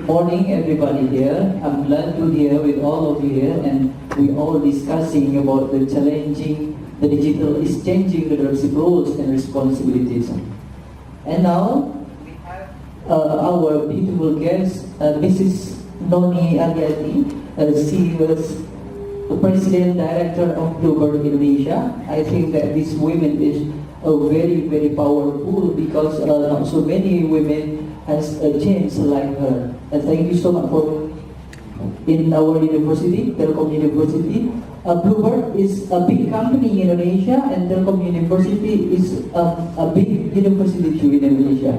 morning, everybody here. I'm glad to be here with all of you here, and we all discussing about the digital is changing the leadership roles and responsibilities. And now we have our beautiful guest, Mrs. Noni Ayati. She was the President Director of Bluebird Indonesia. I think that this woman is very, very powerful because not so many women has a chance like her. And thank you so much for in our university, Telkom University. Bluebird is a big company in Indonesia, and Telkom University is a big university too in Indonesia.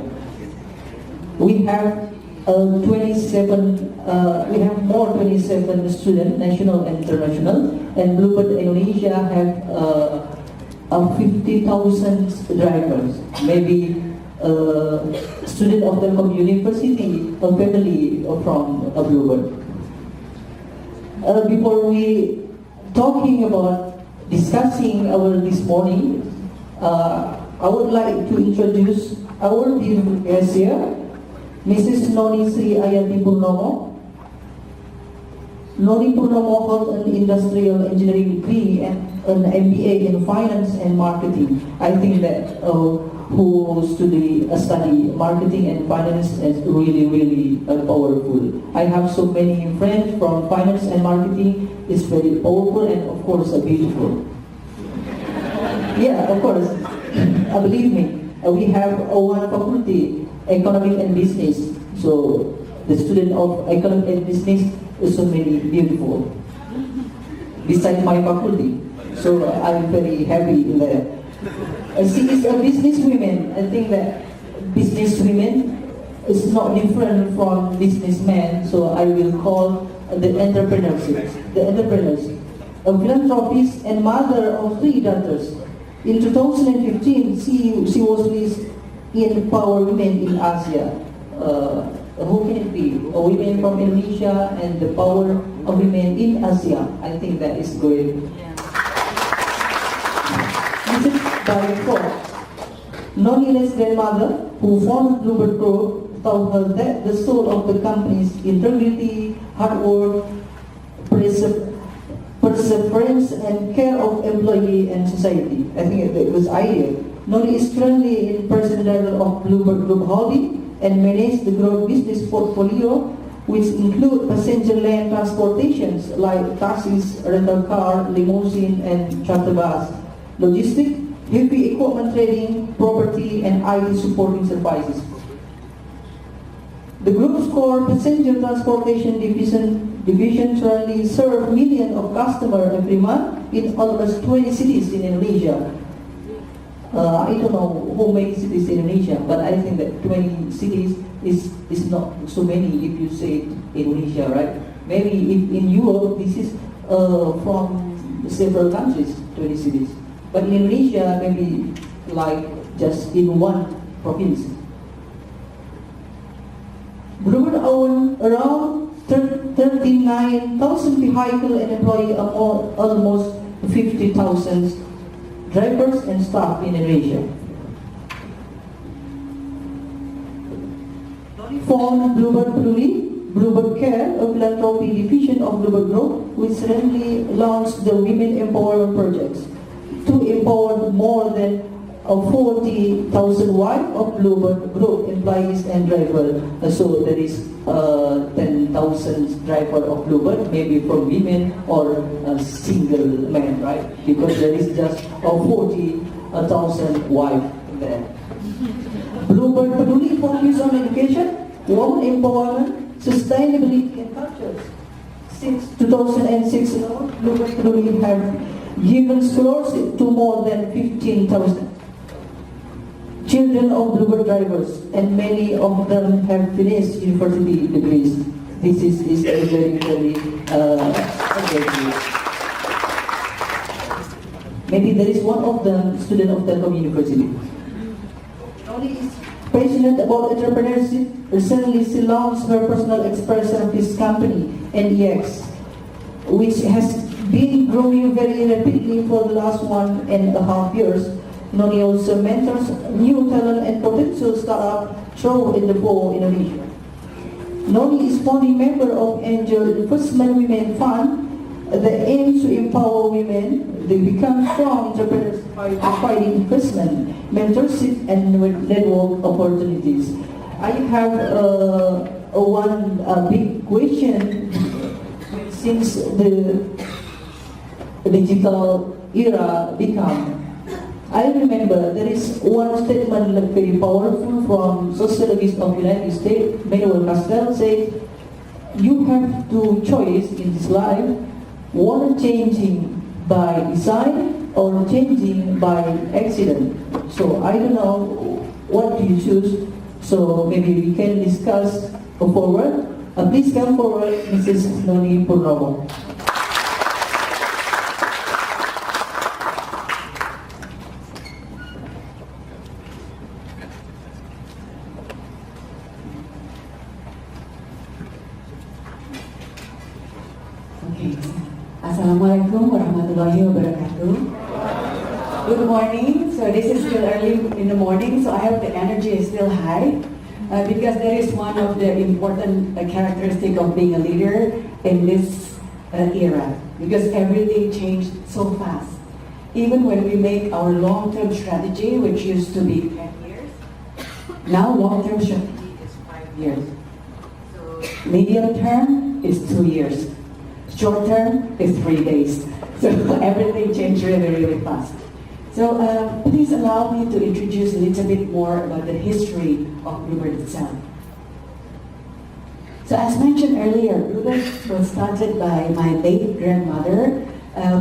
We have 27. We have more 27 students, national and international, and Bluebird Indonesia have 50,000 drivers. Maybe student of Telkom University, a family from Bluebird. Before we talking about discussing our this morning, I would like to introduce our beautiful guest here, Mrs. Noni Sri Ayati Purnomo. Noni Purnomo holds an industrial engineering degree and an MBA in finance and marketing. I think that who study marketing and finance is really, really powerful. I have so many friends from finance and marketing. It's very powerful and of course beautiful. Yeah, of course. Believe me, we have one faculty, economic and business. So the student of economic and business is so many beautiful. Besides my faculty, so I'm very happy in that. She is a business woman. I think that business women is not different from businessmen. So I will call the entrepreneurs, a philanthropist and mother of 3 daughters. In 2015, she was listed in Power Women in Asia. Who can it be? A women from Indonesia and the power of women in Asia. I think that is great. This is by four. Noni's grandmother, who founded Bluebird Group, taught her that the soul of the company is integrity, hard work, perseverance, and care of employee and society. I think it was ideal. Noni is currently in President Director of Bluebird Group Holding and manages the growth business portfolio, which include passenger land transportations like taxis, rental car, limousine, and charter bus, logistics, heavy equipment trading, property, and IT supporting services. The group's core passenger transportation division currently serves millions of customers every month in almost 20 cities in Indonesia. I don't know how many cities in Indonesia, but I think that 20 cities is not so many if you say Indonesia, right? Maybe if in Europe this is from several countries, 20 cities. But in Indonesia, maybe like just in one province. Bluebird owns around 39,000 vehicles and employ almost 50,000 drivers and staff in Indonesia. Formed Bluebird Peduli, Bluebird Care, a philanthropy division of Bluebird Group, which recently launched the Women Empowerment Projects to empower more than 40,000 wives of Bluebird Group employees and drivers. So there is 10,000 drivers of Bluebird, maybe for women or single men, right? Because there is just 40,000 wives there. Bluebird Peduli focus on education, women empowerment, sustainability, and culture. Since 2006 alone, Bluebird Peduli have given scholarships to more than 15,000 children of Bluebird drivers, and many of them have finished university degrees. This is a very, very maybe there is one of them student of Telkom University. Noni is passionate about entrepreneurship. Recently, she launched her personal expression of this company, NEX, which has been growing very rapidly for the last 1.5 years. Noni also mentors new talent and potential startup throughout in the whole Indonesia. Noni is founding member of Angel Investment Women Fund that aims to empower women. They become strong entrepreneurs by providing investment, mentorship, and network opportunities. I have one big question. Since the digital era become, I remember there is one statement very powerful from sociologist of United States, Manuel Castell, says, you have two choices in this life, one changing by design or changing by accident. So I don't know what do you choose, so maybe we can discuss forward. Please come forward, Mrs. Noni Purnomo. Assalamualaikum warahmatullahi wabarakatuh. Good morning. So this is still early in the morning, so I hope the energy is still high because that is one of the important characteristic of being a leader in this era, because everything changed so fast. Even when we make our long-term strategy, which used to be 10 years, now long-term strategy is 5 years. So medium term is 2 years. Short term is 3 days. So everything changed really, really fast. So please allow me to introduce a little bit more about the history of Bluebird itself. So as mentioned earlier, Bluebird was started by my late grandmother.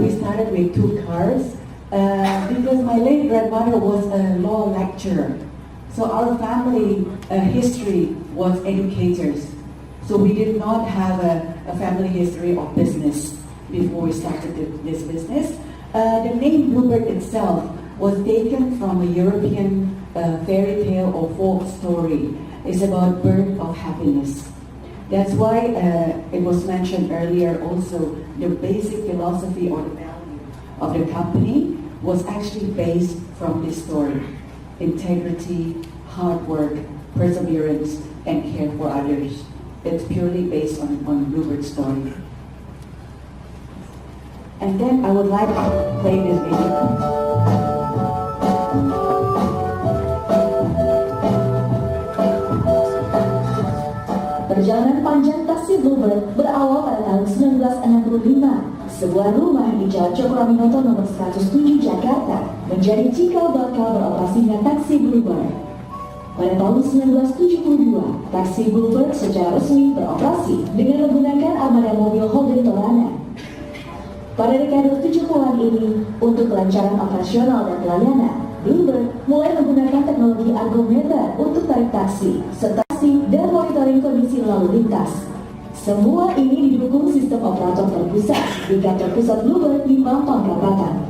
We started with 2 cars because my late grandmother was a law lecturer. So our family history was educators. So we did not have a family history of business before we started this business. The name Bluebird itself was taken from a European fairy tale or folk story. It's about bird of happiness. That's why it was mentioned earlier also, the basic philosophy or the value of the company was actually based from this story. Integrity, hard work, perseverance, and care for others. It's purely based on Bluebird's story. And then I would like to play this video. Perjalanan panjang taksi Bluebird berawal pada tahun 1965. Sebuah rumah di Jalan Cokroaminoto nomor 107 Jakarta menjadi cikal bakal beroperasinya taksi Bluebird. Pada tahun 1972, taksi Bluebird secara resmi beroperasi dengan menggunakan armada mobil Holden Torana. Pada dekade 70-an ini, untuk kelancaran operasional dan pelayanan, Bluebird mulai menggunakan teknologi argometer untuk tarif taksi, serta dan monitoring kondisi lalu lintas. Semua ini didukung sistem operator terpusat di kantor pusat Bluebird di Mampang Perapatan.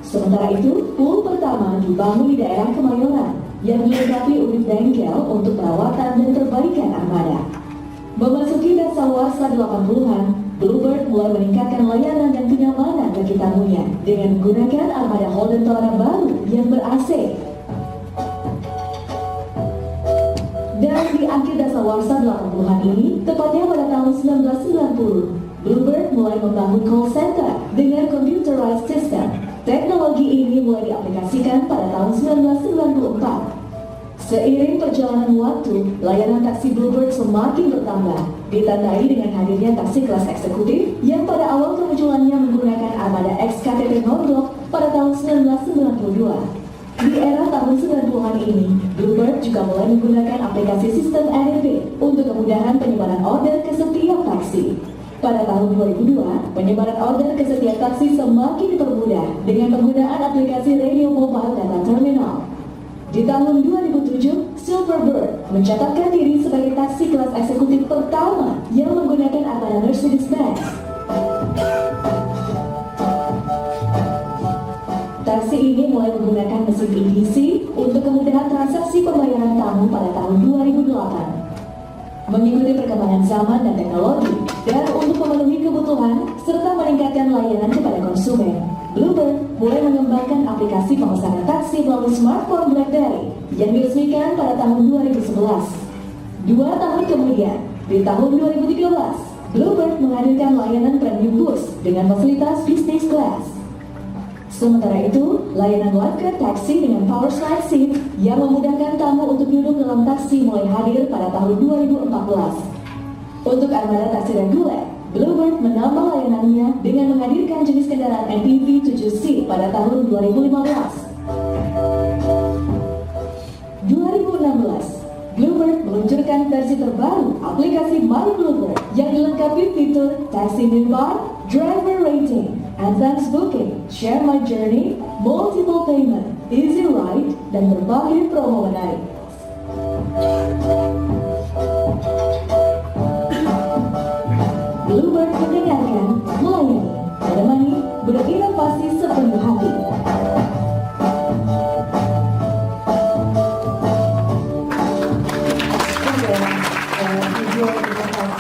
Sementara itu, pool pertama dibangun di daerah Kemayoran yang dilengkapi unit bengkel untuk perawatan dan perbaikan armada. Memasuki dasawarsa 80-an, Bluebird mulai meningkatkan layanan dan kenyamanan bagi tamunya dengan menggunakan armada Holden Torana baru yang ber-AC. Dan di akhir dasawarsa 80-an ini, tepatnya pada tahun 1990, Bluebird mulai membangun call center dengan computerized system. Teknologi ini mulai diaplikasikan pada tahun 1994. Seiring perjalanan waktu, layanan taksi Bluebird semakin bertambah, ditandai dengan hadirnya taksi kelas eksekutif yang pada awal kemunculannya menggunakan armada XKTP non-blok pada tahun 1992. Di era tahun 90-an ini, Bluebird juga mulai menggunakan aplikasi sistem NFV untuk kemudahan penyebaran order ke setiap taksi. Pada tahun 2002, penyebaran order ke setiap taksi semakin dipermudah dengan penggunaan aplikasi Radio Mobile Data Terminal. Di tahun 2007, Silverbird mencatatkan diri sebagai taksi kelas eksekutif pertama yang menggunakan armada Mercedes-Benz. Taksi ini mulai menggunakan mesin EDC untuk kemudahan transaksi pembayaran tamu pada tahun 2008. Mengikuti perkembangan zaman dan teknologi, dan untuk memenuhi kebutuhan serta meningkatkan layanan kepada konsumen, Bluebird mulai mengembangkan aplikasi pemesanan taksi melalui smartphone BlackBerry yang diresmikan pada tahun 2011. 2 tahun kemudian, Di tahun 2013, Bluebird menghadirkan layanan premium bus dengan fasilitas business class. Sementara itu, layanan One Taxi dengan power slide seat yang memudahkan tamu untuk duduk dalam taksi mulai hadir pada tahun 2014. Untuk armada taksi reguler, Bluebird menambah layanannya dengan menghadirkan jenis kendaraan MPV 7 seat pada tahun 2015. 2016, Bluebird meluncurkan versi terbaru aplikasi My Bluebird yang dilengkapi fitur Taxi Nearby, Driver Rating, Advanced Booking, Share My Journey, Multiple Payment, Easy Ride, dan berbagai promo menarik. Bluebird mendengarkan, melayani, menemani, berinovasi sepenuh hati.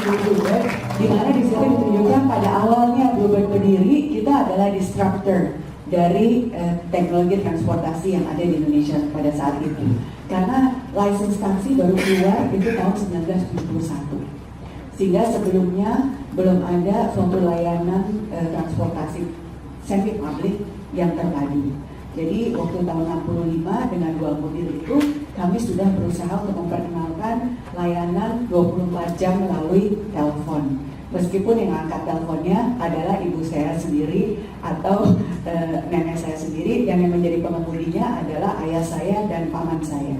Bluebird, di mana di situ ditunjukkan pada awalnya Bluebird berdiri, kita adalah disruptor dari teknologi transportasi yang ada di Indonesia pada saat itu. Karena license taksi baru keluar itu tahun 1971. Sehingga sebelumnya belum ada suatu layanan transportasi semi-publik yang terpadu. Jadi waktu tahun 65 dengan 2 mobil itu kami sudah berusaha untuk memperkenalkan layanan 24 jam melalui telepon. Meskipun yang angkat teleponnya adalah ibu saya sendiri atau nenek saya sendiri, dan yang menjadi pengemudinya adalah ayah saya dan paman saya.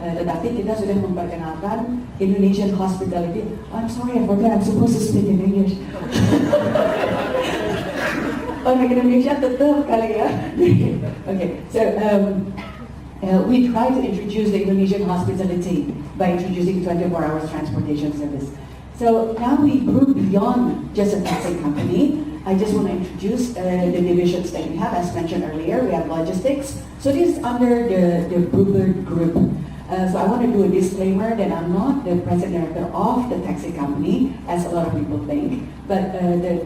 Tetapi kita sudah memperkenalkan Indonesian hospitality. I'm sorry, I forgot I'm supposed to speak in English. Orang Indonesia tetap kali ya. Okay, so we try to introduce the Indonesian hospitality by introducing 24 hours transportation service. So now we grew beyond just a taxi company. I just want to introduce the divisions that we have. As mentioned earlier, we have logistics. So this is under the Bluebird Group. So I want to do a disclaimer that I'm not the president director of the taxi company, as a lot of people think. But the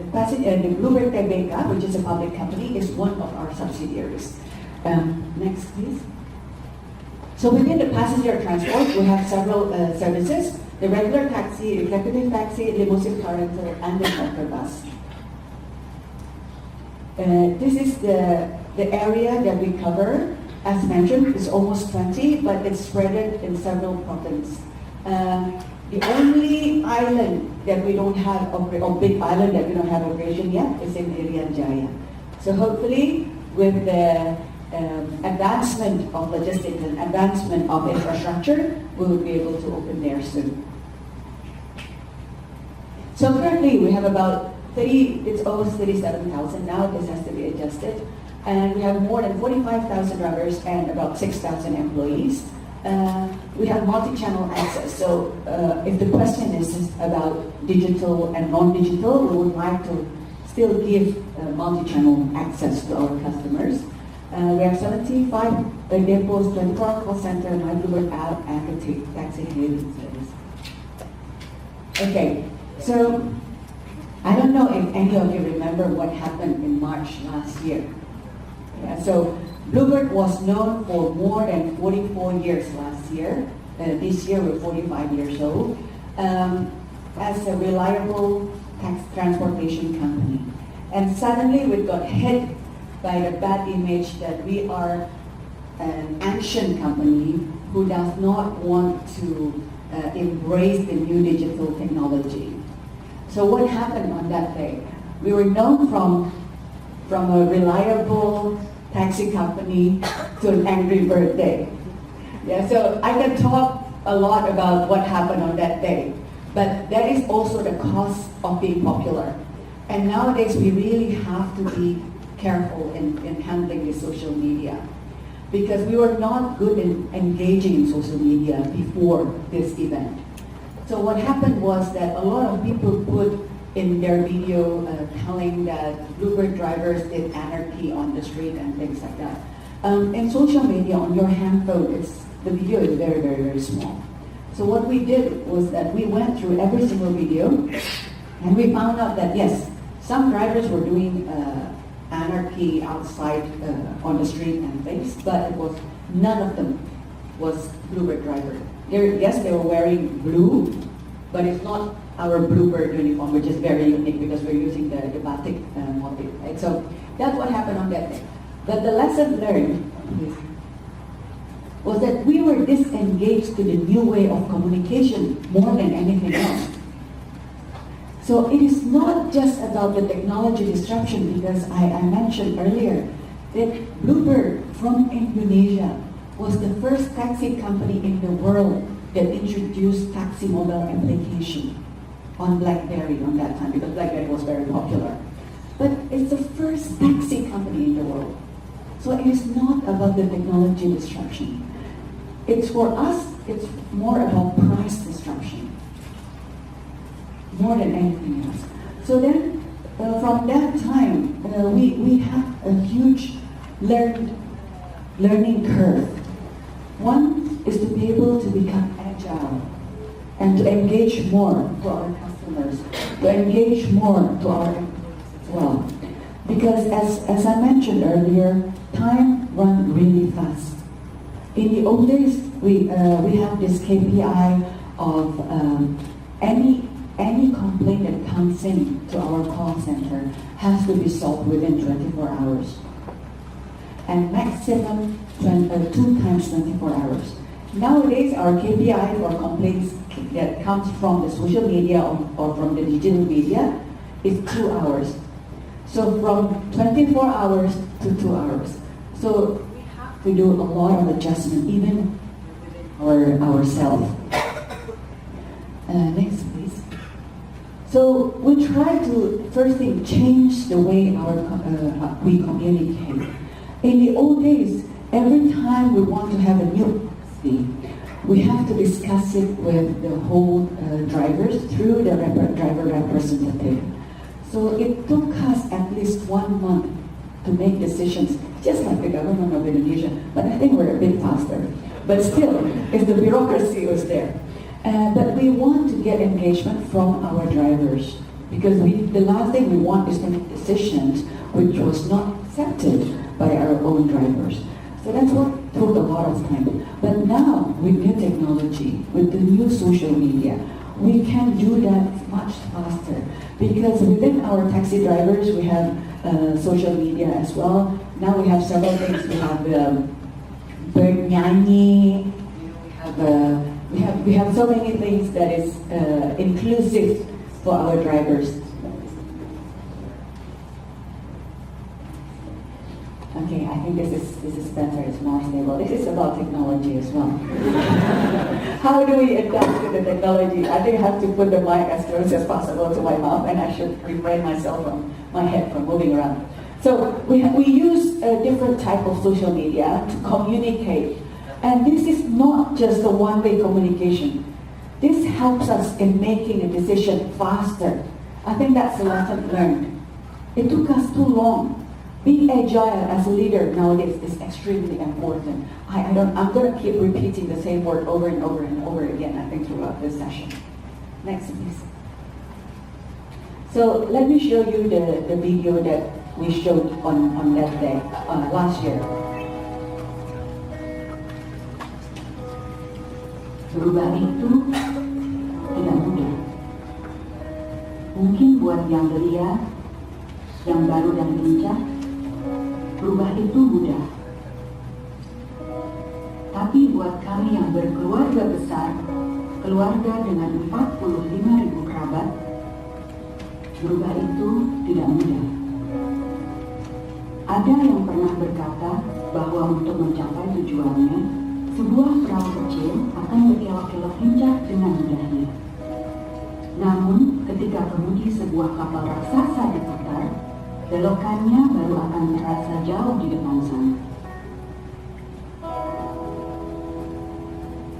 Bluebird Tbk, which is a public company, is one of our subsidiaries. Next, please. So within the passenger transport, we have several services: the regular taxi, executive taxi, limousine car rental, and the charter bus. This is the area that we cover. As mentioned, it's almost 20, but it's spread in several provinces. The only island that we don't have, or big island that we don't have operation yet, is in Irian Jaya. So hopefully, with the advancement of logistics and advancement of infrastructure, we will be able to open there soon. So currently, we have about it's almost 37,000 now. This has to be adjusted. And we have more than 45,000 drivers and about 6,000 employees. We have multi-channel access. So if the question is about digital and non-digital, we would like to still give multi-channel access to our customers. We have 75 depots, 24-hour call center, My Bluebird app, and the taxi hailing service. Okay, so I don't know if any of you remember what happened in March last year. Yeah, so Bluebird was known for more than 44 years last year. This year we're 45 years old, as a reliable transportation company. And suddenly we got hit by the bad image that we are an ancient company who does not want to embrace the new digital technology. So what happened on that day? We were known from a reliable taxi company to an angry bird day. Yeah, so I can talk a lot about what happened on that day, but that is also the cost of being popular. And nowadays we really have to be careful in handling the social media, because we were not good in engaging in social media before this event. So what happened was that a lot of people put in their video telling that Bluebird drivers did anarchy on the street and things like that. In social media, on your handphone, the video is very, very, very small. So what we did was that we went through every single video, and we found out that yes, some drivers were doing anarchy outside on the street and things, but none of them was Bluebird driver. Yes, they were wearing blue, but it's not our bluebird uniform, which is very unique because we're using the batik motif. Right? So that's what happened on that day. But the lesson learned was that we were disengaged to the new way of communication more than anything else. So it is not just about the technology disruption, because I mentioned earlier that Bluebird from Indonesia was the first taxi company in the world that introduced taxi mobile application on BlackBerry on that time, because BlackBerry was very popular. But it's the first taxi company in the world. So it is not about the technology disruption. It's for us, it's more about price disruption, more than anything else. So then, from that time, we have a huge learning curve. One is to be able to become agile and to engage more to our customers, to engage more to our employees as well. Because as I mentioned earlier, time runs really fast. In the old days, we have this KPI of any complaint that comes in to our call center has to be solved within 24 hours. And maximum 2 times 24 hours. Nowadays, our KPI for complaints that comes from the social media or from the digital media is 2 hours. So from 24 hours to 2 hours. So we have to do a lot of adjustment, even ourselves. Next, please. So we try to, first thing, change the way we communicate. In the old days, every time we want to have a new policy, we have to discuss it with the whole drivers through the driver representative. So it took us at least 1 month to make decisions, just like the government of Indonesia, but I think we're a bit faster. But still, if the bureaucracy was there. But we want to get engagement from our drivers, because the last thing we want is to make decisions which was not accepted by our own drivers. So that's what took a lot of time. But now, with new technology, with the new social media, we can do that much faster. Because within our taxi drivers, we have social media as well. Now we have several things. We have bernyanyi. We have so many things that is inclusive for our drivers. Okay, I think this is better. It's more stable. This is about technology as well. How do we adapt to the technology? I think I have to put the mic as close as possible to my mouth, and I should refrain myself from my head from moving around. So we use a different type of social media to communicate. And this is not just a one-way communication. This helps us in making a decision faster. I think that's the lesson learned. It took us too long. Being agile as a leader nowadays is extremely important. I'm going to keep repeating the same word over and over and over again, I think, throughout this session. Next, please. So let me show you the video that we showed on that day, last year. Berubah itu tidak mudah. Mungkin buat yang belia, yang baru dan lincah, berubah itu mudah. Tapi buat kami yang berkeluarga besar, keluarga dengan 45.000 kerabat, berubah itu tidak mudah. Ada yang pernah berkata bahwa untuk mencapai tujuannya, sebuah perahu kecil akan berkelok-kelok lincah dengan mudahnya. Namun, ketika kemudi sebuah kapal raksasa diputar, belokannya baru akan terasa jauh di depan sana.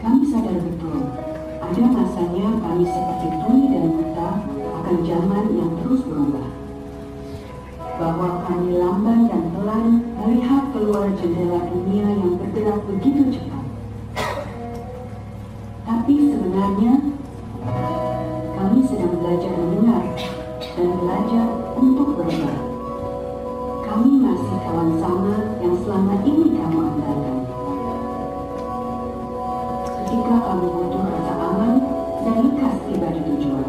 Kami sadar betul, ada masanya kami seperti tuli dan buta akan zaman yang terus berubah. Bahwa kami lamban dan pelan melihat keluar jendela dunia yang bergerak begitu cepat. Tapi sebenarnya, kami sedang belajar mendengar dan belajar untuk berubah. Kami masih kawan sama yang selama ini kamu andalkan. Ketika kamu butuh rasa aman dan lekas tiba di tujuan,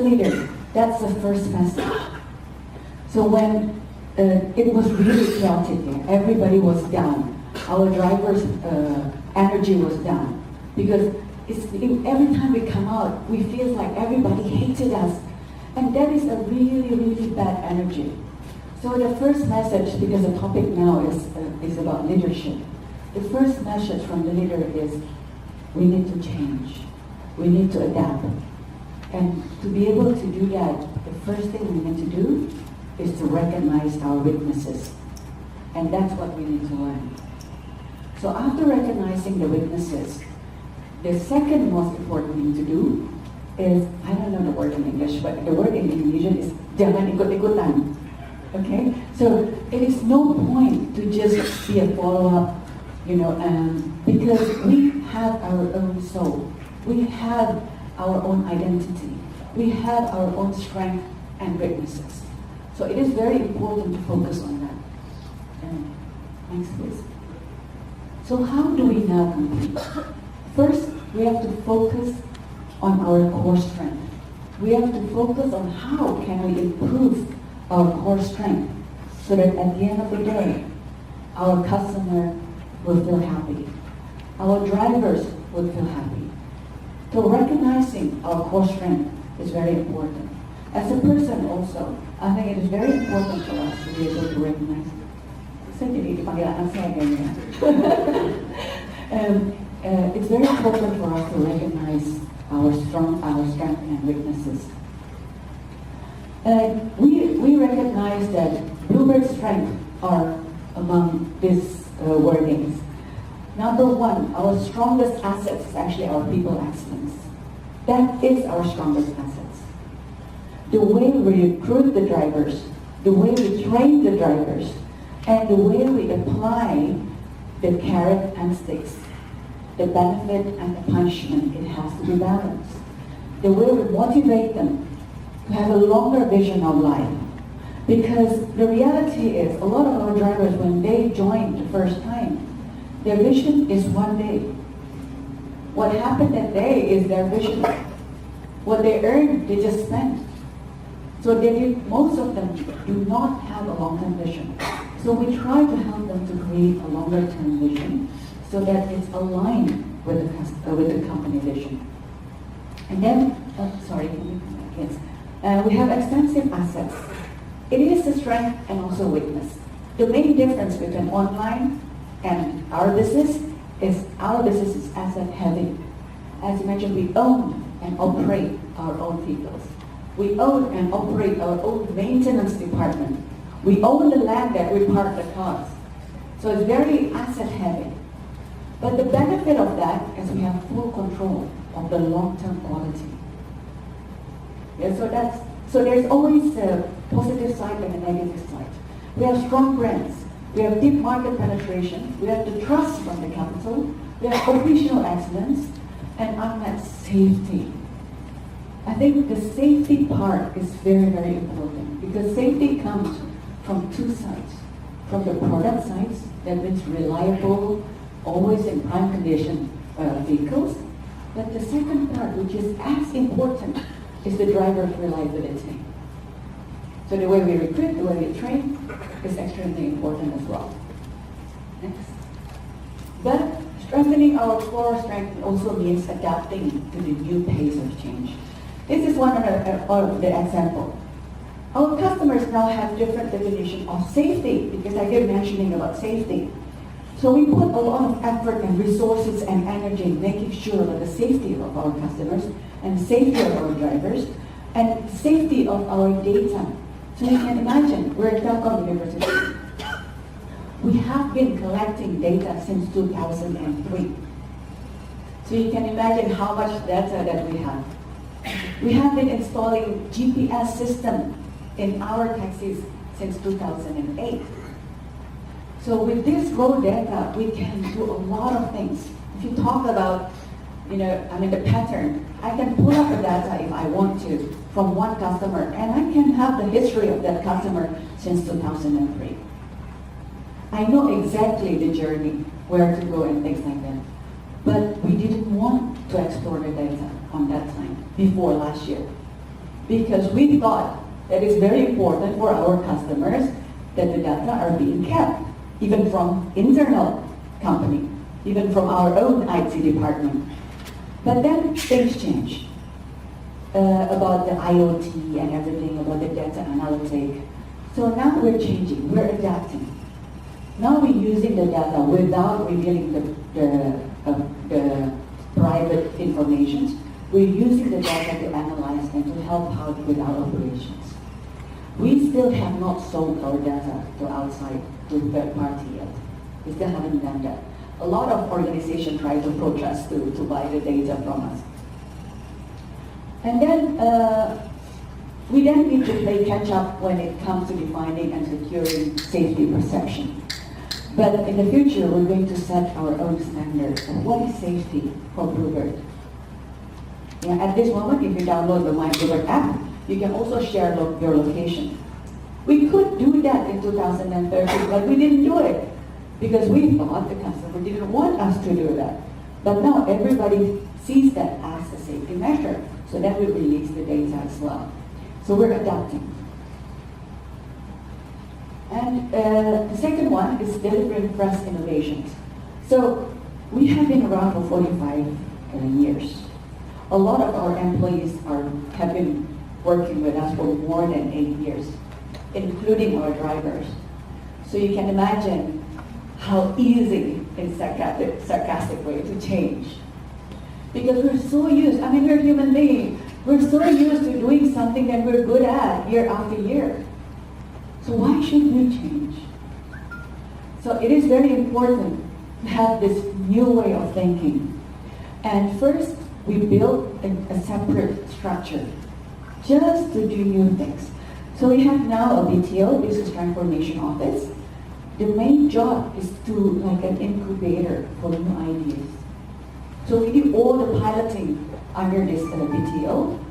leader, that's the first message. So when it was really chaotic there, everybody was down. Our drivers' energy was down because every time we come out, we feel like everybody hated us, and that is a really, really bad energy. So the first message, because the topic now is about leadership, the first message from the leader is we need to change, we need to adapt. And to be able to do that, the first thing we need to do is to recognize our weaknesses. And that's what we need to learn. So after recognizing the weaknesses, the second most important thing to do is, I don't know the word in English, but the word in Indonesian is jangan ikut-ikutan. Okay? So it is no point to just be a follow-up, because we have our own soul. We have our own identity. We have our own strength and weaknesses. So it is very important to focus on that. Next, please. So how do we now compete? First, we have to focus on our core strength. We have to focus on how can we improve our core strength so that at the end of the day, our customer will feel happy. Our drivers will feel happy. So recognizing our core strength is very important. As a person also, I think it is very important for us to be able to recognize. Saya jadi dipanggil anak saya kayaknya. It's very important for us to recognize our strength and weaknesses. We recognize that Bluebird's strengths are among these wordings. Number one, our strongest assets is actually our people excellence. That is our strongest assets. The way we recruit the drivers, the way we train the drivers, and the way we apply the carrot and sticks, the benefit and the punishment, it has to be balanced. The way we motivate them to have a longer vision of life. Because the reality is, a lot of our drivers, when they join the first time, their vision is one day. What happened that day is their vision. What they earn, they just spend. So most of them do not have a long-term vision. So we try to help them to create a longer-term vision so that it's aligned with the company vision. And then, we have extensive assets. It is a strength and also weakness. The main difference between online and our business is asset heavy. As you mentioned, we own and operate our own vehicles. We own and operate our own maintenance department. We own the land that we park the cars. So it's very asset heavy. But the benefit of that is we have full control of the long-term quality. Yeah, so there's always a positive side and a negative side. We have strong brands. We have deep market penetration. We have the trust from the capital. We have operational excellence and unmet safety. I think the safety part is very, very important because safety comes from two sides. From the product side, that means reliable, always in prime condition vehicles. But the second part, which is as important, is the driver's reliability. So the way we recruit, the way we train is extremely important as well. Next. But strengthening our core strength also means adapting to the new pace of change. This is one of the example. Our customers now have different definition of safety because I keep mentioning about safety. So we put a lot of effort and resources and energy in making sure that the safety of our customers and safety of our drivers and safety of our data. So you can imagine, we're at Telkom University. We have been collecting data since 2003. So you can imagine how much data that we have. We have been installing GPS system in our taxis since 2008. So with this raw data, we can do a lot of things. If you talk about, the pattern, I can pull up the data if I want to from one customer, and I can have the history of that customer since 2003. I know exactly the journey, where to go and things like that. But we didn't want to explore the data on that time, before last year. because we thought that it's very important for our customers that the data are being kept, even from internal company, even from our own IT department. But then things changed about the IoT and everything, about the data analytic. So now we're changing, we're adapting. Now we're using the data without revealing the private information. We're using the data to analyze and to help out with our operations. We still have not sold our data to outside, to third party yet. We still haven't done that. A lot of organizations try to approach us to buy the data from us. And then we then need to play catch up when it comes to defining and securing safety perception. But in the future, we're going to set our own standards of what is safety for Bluebird. Yeah, at this moment, if you download the My Bluebird app, you can also share your location. We could do that in 2013, but we didn't do it because we thought the customer didn't want us to do that. But now everybody sees that as a safety measure, so then we release the data as well. So we're adapting. And the second one is delivering fresh innovations. So we have been around for 45 years. A lot of our employees have been working with us for more than 8 years, including our drivers. So you can imagine how easy, in sarcastic way, to change. Because we're so used, we're human beings. We're so used to doing something that we're good at year after year. So why should we change? So it is very important to have this new way of thinking. And first, we built a separate structure just to do new things. So we have now a BTO, Business Transformation Office. The main job is to like an incubator for new ideas. So we do all the piloting under this BTO.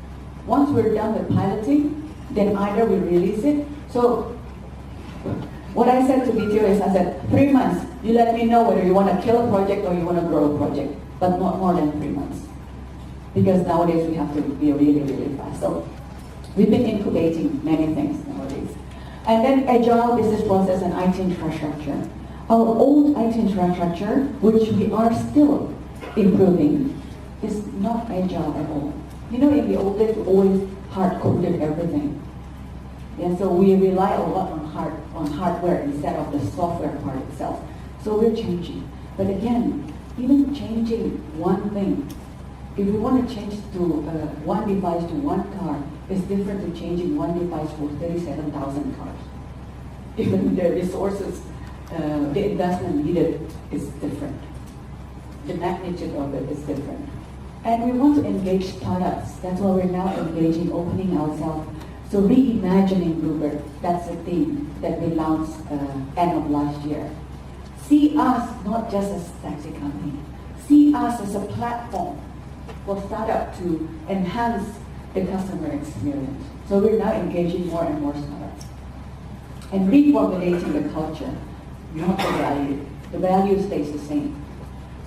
Once we're done with piloting, then either we release it. So what I said to BTO is, I said, 3 months, you let me know whether you want to kill a project or you want to grow a project, but not more than 3 months. Because nowadays we have to be really, really fast. So we've been incubating many things nowadays. And then agile business process and IT infrastructure. Our old IT infrastructure, which we are still improving, is not agile at all. You know, in the old days, we always hard-coded everything. And so we rely a lot on hardware instead of the software part itself. So we're changing. But again, even changing one thing, if we want to change to one device to one car, it's different to changing one device for 37,000 cars. Even the resources, the investment needed is different. The magnitude of it is different. And we want to engage startups. That's why we're now engaging, opening ourselves. So reimagining Bluebird, that's the theme that we launched end of last year. See us not just as a taxi company. See us as a platform for startup to enhance the customer experience. So we're now engaging more and more startups. And reformulating the culture, not the value. The value stays the same.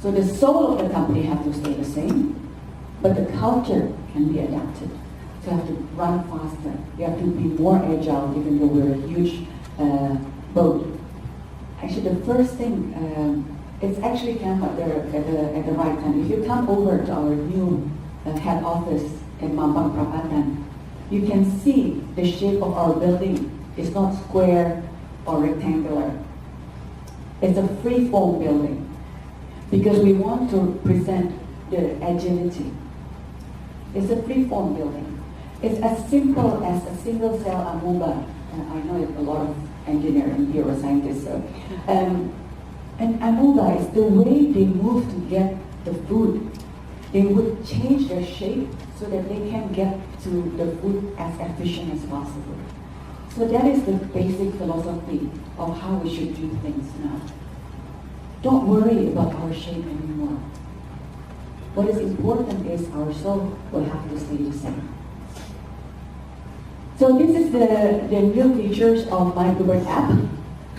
So the soul of the company has to stay the same, but the culture can be adapted. So you have to run faster. You have to be more agile, even though we're a huge boat. Actually, the first thing, it's actually come at the right time. If you come over to our new head office in Mampang Prapatan, you can see the shape of our building. It's not square or rectangular. It's a free-form building because we want to present the agility. It's a free-form building. It's as simple as a single-cell amoeba. I know a lot of engineering neuroscientists. And amoeba is the way they move to get the food. They would change their shape so that they can get to the food as efficient as possible. So that is the basic philosophy of how we should do things now. Don't worry about our shape anymore. What is important is our soul will have to stay the same. So this is the new features of My Bluebird app.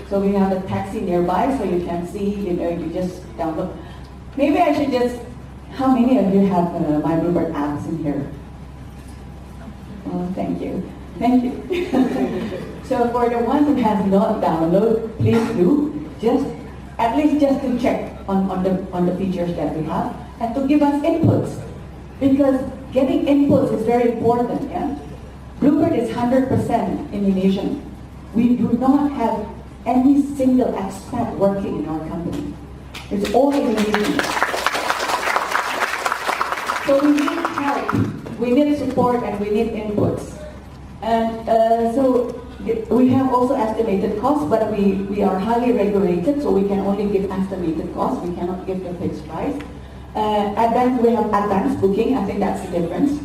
So we have a taxi nearby, so you can see, you just download. Maybe I should just, how many of you have My Bluebird apps in here? Oh, thank you. Thank you. So for the ones who have not downloaded, please do. Just at least just to check on the features that we have and to give us inputs. Because getting inputs is very important, yeah? Bluebird is 100% Indonesian. We do not have any single expat working in our company. It's all Indonesian. So we need help, we need support, and we need inputs. And so we have also estimated costs, but we are highly regulated, so we can only give estimated costs. We cannot give the fixed price. We have advanced booking. I think that's the difference.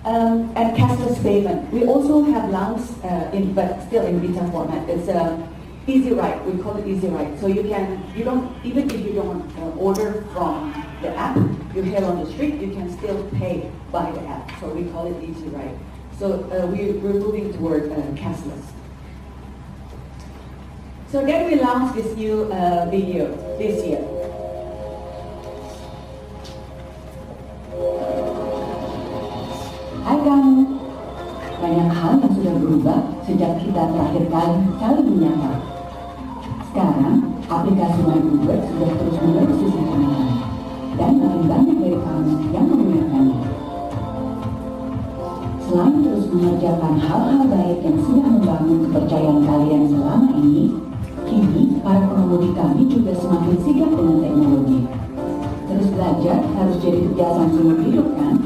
And cashless payment. We also have lounge, but still in beta format. It's Easy Ride. We call it Easy Ride. So even if you don't order from the app, you hail on the street, you can still pay by the app. So we call it Easy Ride. So we're moving toward cashless. So then we launched this new video this year. Hai kamu, banyak hal yang sudah berubah sejak kita terakhir kali saling menyapa. Sekarang, aplikasi My Bluebird sudah terus-menerus digunakan dan makin banyak dari kamu yang menggunakannya. Selain terus mengerjakan hal-hal baik yang sudah membangun kepercayaan kalian selama ini, kini para pengemudi kami juga semakin sigap dengan teknologi. Terus belajar harus jadi kebiasaan seumur hidup kan?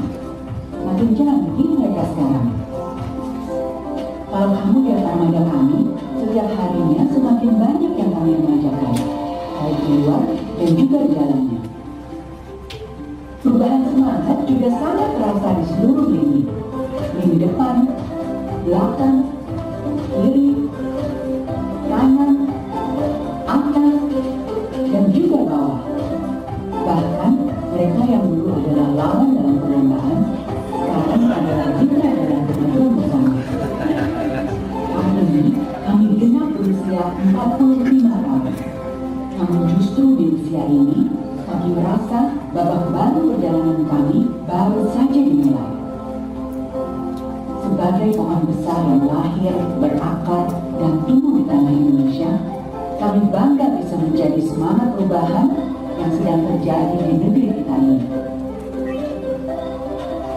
Makin canggih mereka sekarang. Kalau kamu lihat armada kami, setiap harinya semakin banyak yang kami remajakan, baik di luar dan juga di dalamnya. Perubahan semangat juga sangat terasa di seluruh lini. Lini depan, belakang, kiri, kanan, atas, dan juga bawah. Bahkan mereka yang dulu adalah lawan dalam perlombaan, sekarang adalah mitra dalam kemajuan bersama. Tahun ini kami genap berusia 45 tahun. Namun justru di usia ini, kami merasa babak baru perjalanan kami baru saja dimulai. Sebagai pohon besar yang lahir, berakar, dan tumbuh di tanah Indonesia, kami bangga bisa menjadi semangat perubahan yang sedang terjadi di negeri kita ini.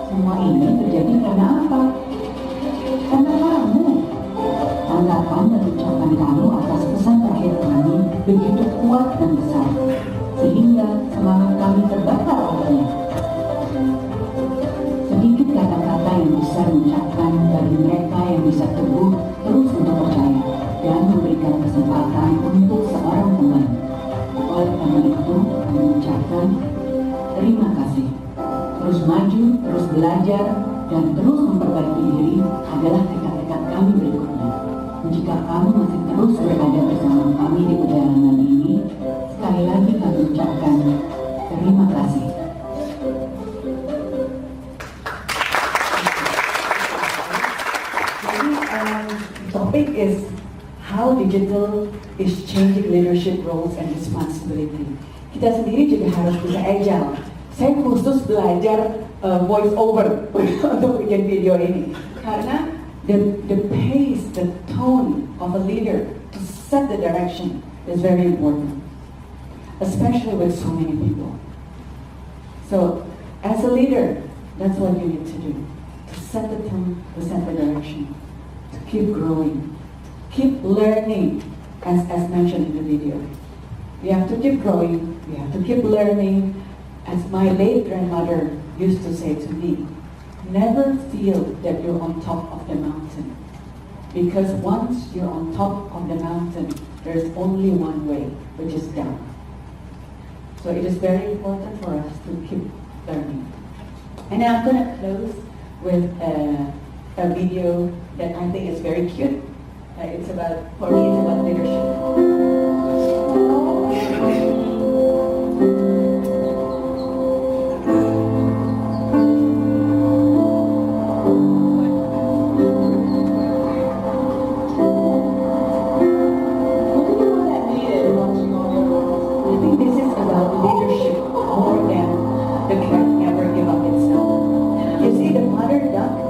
Semua ini terjadi karena apa? Karena kamu. Tanggapan dan ucapan kamu atas pesan terakhir kami begitu kuat dan besar, sehingga semangat kami terbakar olehnya. Sedikit kata-kata yang bisa diucapkan bagi mereka yang bisa teguh terus untuk percaya dan memberikan kesempatan untuk seorang teman. Oleh karena itu, kami ucapkan terima kasih. Terus maju, terus belajar, dan terus memperbaiki diri adalah tekad-tekad kami berikutnya. Jika kamu masih terus berada bersama kami di perjalanan ini, sekali lagi kami ucapkan terima kasih. Topic is how digital is changing leadership roles and responsibility. Kita sendiri juga harus bisa agile. Saya khusus belajar voice over untuk bikin video ini karena the pace, the tone of a leader to set the direction is very important, especially with so many people. So, as a leader, that's what you need to do, to set the tone, to set the direction, to keep growing, keep learning, as mentioned in the video. You have to keep growing, you have to keep learning. As my late grandmother used to say to me, never feel that you're on top of the mountain. Because once you're on top of the mountain, there's only one way, which is down. So it is very important for us to keep learning. And now I'm going to close with a video that I think is very cute. It's about, for me, it's about leadership.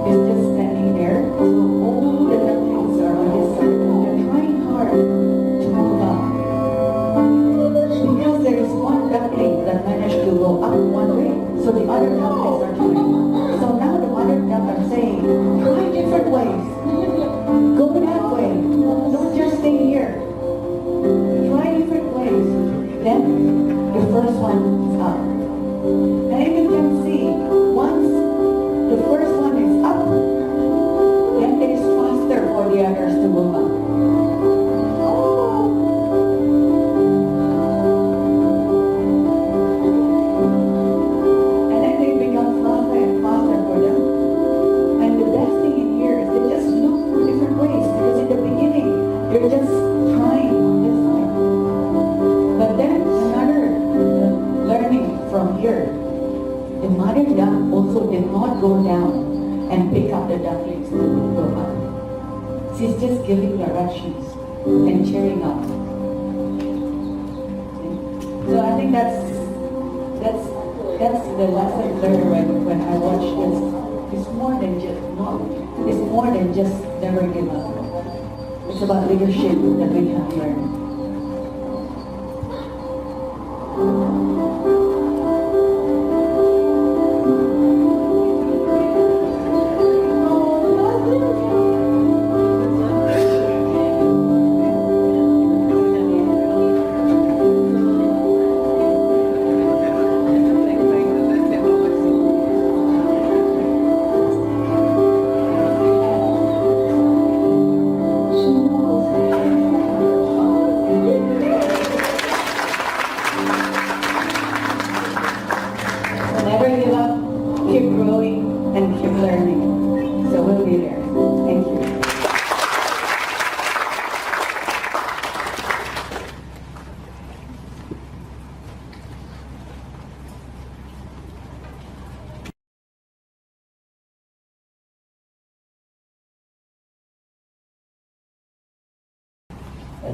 Is just standing there Claudia Erstuguma. And then they become faster and faster for them. And the best thing in here is they just look for different ways, because in the beginning they're just trying this way. But then another learning from here, the mother duck also did not go down and pick up the ducklings to go up. She's just giving directions and cheering up. So I think that's the lesson learned when I watch this. It's more than just never give up. It's about leadership that we can learn. Never give up, keep growing, and keep learning. So we'll be there. Thank you.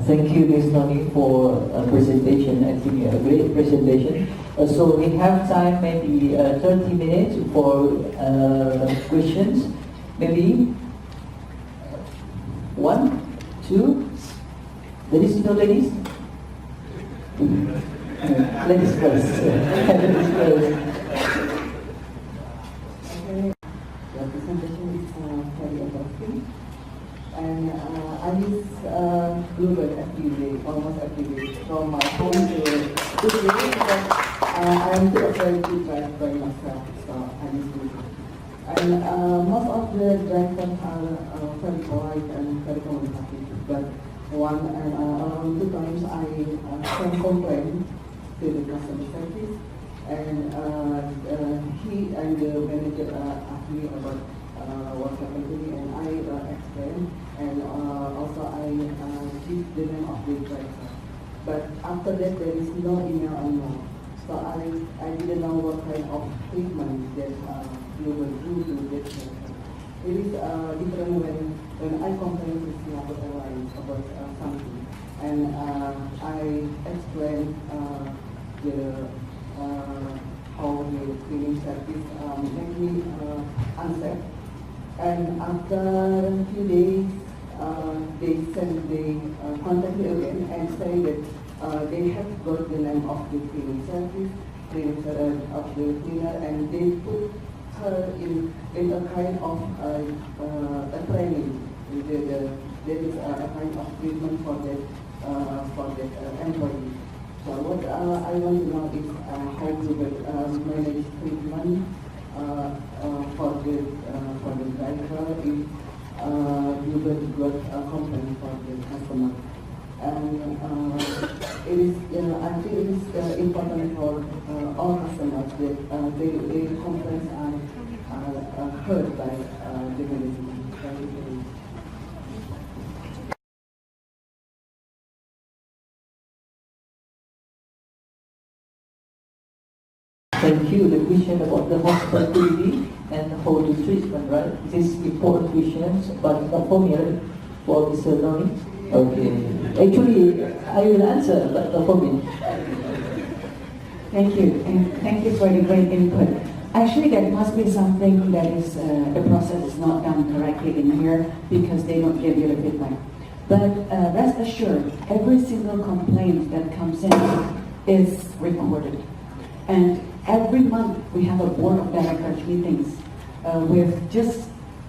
Thank you, Ms. Noni, for a presentation. I think a great presentation. So we have time, maybe 30 minutes for questions. Maybe 1, 2. Ladies, no ladies? Ladies first. Ladies first. The presentation is very interesting. And I use Bluebird every day, almost every day, from my home to this day, because I am too afraid to drive by myself, so I use Bluebird. And most of the drivers are very polite and very communicative, but around 2 times I sent complaint to the customer service, and he and the manager asked me about what happened to me, and I explained, and also I give the name of the driver. But after that, there is no email anymore. So I didn't know what kind of treatment that you will do to that driver. It is different when I complain to Singapore Airlines about something, and I explain how the cleaning service make me unsafe. And after a few days, they contact me again and say that they have got the name of the cleaning service, of the cleaner, and they put her in a kind of a training. There is a kind of treatment for that employee. So what I want to know is how to manage treatment for the driver if you got a complaint for the customer. And it is, I think it is important for all customers that their complaints are heard by the management. Thank you. The question about the hospitality and how to treatment, right? This is important questions, but not for me, right? For Mr. Noni. Okay. Actually, I will answer, but not for me. Thank you, and thank you for the great input. Actually, that must be something that is, the process is not done correctly in here because they don't give you the feedback. But rest assured, every single complaint that comes in is recorded. And every month we have a board of directors meetings